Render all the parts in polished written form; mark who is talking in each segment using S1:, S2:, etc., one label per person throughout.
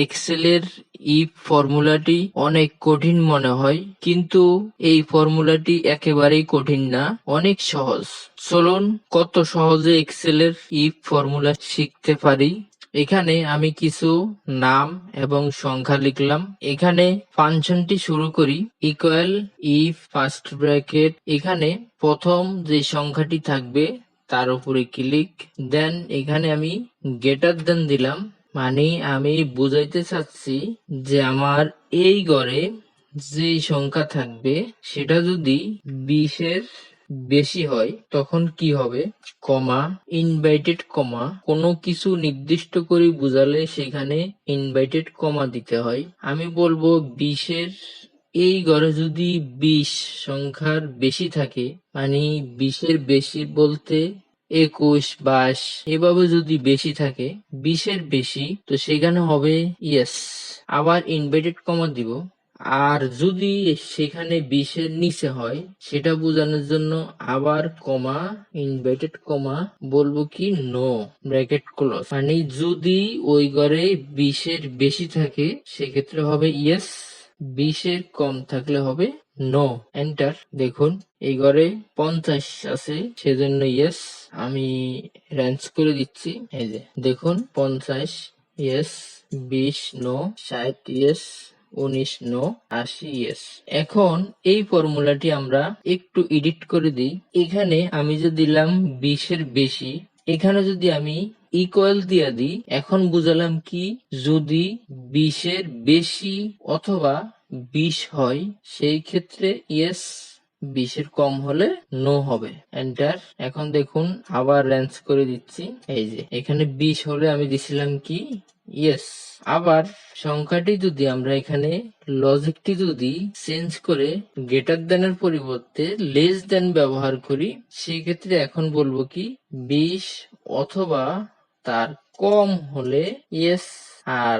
S1: এক্সেলের if ফর্মুলাটি অনেক কঠিন মনে হয়, কিন্তু এই ফর্মুলাটি একেবারেই কঠিন না, অনেক সহজ। চলুন কত সহজে এক্সেলের ইফ ফর্মুলা শিখতে পারি। এখানে আমি কিছু নাম এবং সংখ্যা লিখলাম। এখানে ফাংশনটি শুরু করি ইকুয়াল ইফ ফার্স্ট ব্র্যাকেট, এখানে প্রথম যে সংখ্যাটি থাকবে তার উপরে ক্লিক, দেন এখানে আমি গ্রেটার দেন দিলাম, মানে আমি বুঝাইতে চাচ্ছি যে আমার এই ঘরে যে সংখ্যা থাকবে সেটা যদি 20-এর বেশি হয় তখন কি হবে, কমা, ইনভাইটেড কমা, কোনো কিছু নির্দিষ্ট করে বুঝালে সেখানে ইনভাইটেড কমা দিতে হয়। আমি বলবো 20-এর এই ঘরে যদি 20 সংখ্যার বেশি থাকে, মানে 20-এর বেশি বলতে 21, 22 এভাবে যদি বেশি থাকে, 20-এর বেশি, তো সেখানে হবে ইয়েস, আবার ইনভার্টেড কমা দিব। আর যদি সেখানে 20-এর নিচে হয় সেটা বোঝানোর জন্য আবার কমা, ইনভার্টেড কমা, বলবো কি নো ব্র্যাকেট ক্লোজ, মানে যদি ওই ঘরে 20-এর বেশি থাকে সেক্ষেত্রে হবে ইয়েস, 20-এর কম থাকলে হবে নো, এন্টার। দেখুন এই ঘরে 50 আছে সেজন্য ইয়েস, আমি রেঞ্জ করে দিচ্ছি, এই যে দেখুন 50 yes, 20 no, 60 yes, 19 no, 80 yes. এখন এই ফর্মুলাটি আমরা একটু এডিট করে দিই। এখানে আমি যে দিলাম 20-এর বেশি, এখানে যদি আমি ইকুয়াল দিয়া দিই, এখন বুঝালাম কি, যদি 20-এর বেশি অথবা 20 হয় সেই ক্ষেত্রে ইয়েস, 20-এর কম হলে নো হবে, এন্টার। এখন দেখুন আবার রেঞ্জ করে দিচ্ছি, এই যে এখানে 20 হলে আমি দিছিলাম কি ইয়েস। আবার সংখ্যাটি যদি আমরা এখানে লজিকটি যদি চেঞ্জ করে গ্রেটার দেন এর পরিবর্তে লেস দেন ব্যবহার করি, সেই ক্ষেত্রে এখন বলবো কি 20 অথবা তার কম হলে ইয়েস, আর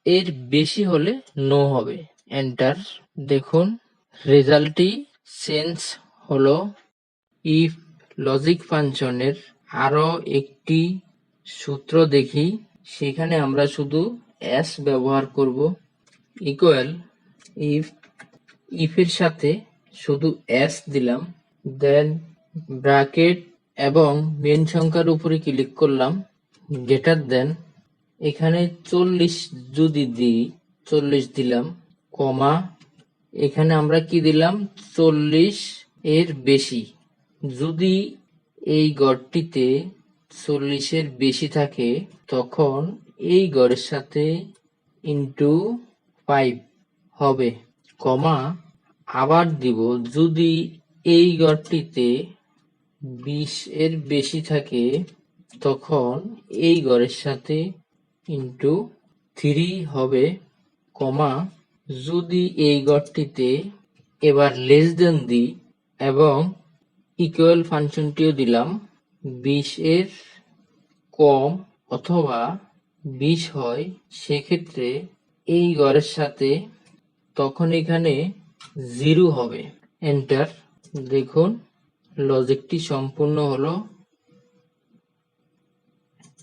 S1: এর বেশি হলে নো হবে, এন্টার। দেখুন রেজাল্টটি চেঞ্জ হলো। ইফ লজিক ফাংশনের আরো একটি সূত্র দেখি, সেখানে আমরা শুধু এস ব্যবহার করব, ইকুয়াল ইফ এর সাথে শুধু এস দিলাম, দেন ব্র্যাকেট এবং মেন সংখ্যার উপরে ক্লিক করলাম, গ্রেটার দেন, এখানে 40 যদি দিই 40 দিলাম, কমা, এখানে আমরা কি দিলাম 40 এর বেশি, যদি এই ঘরটিতে 40-এর বেশি থাকে তখন এই ঘরের সাথে ইন্টু 5 হবে, কমা, আবার দিব যদি এই ঘরটিতে 20-এর বেশি থাকে তখন এই ঘরের সাথে ইন্টু 3 হবে, কমা, যদি এই ঘরটিতে এবার লেস দেন দিই এবং ইকুয়াল ফাংশনটিও দিলাম, 20-এর কম অথবা 20 হয় সেক্ষেত্রে এই ঘরের সাথে তখন এখানে 0 হবে, এন্টার। দেখুন লজিকটি সম্পূর্ণ হলো।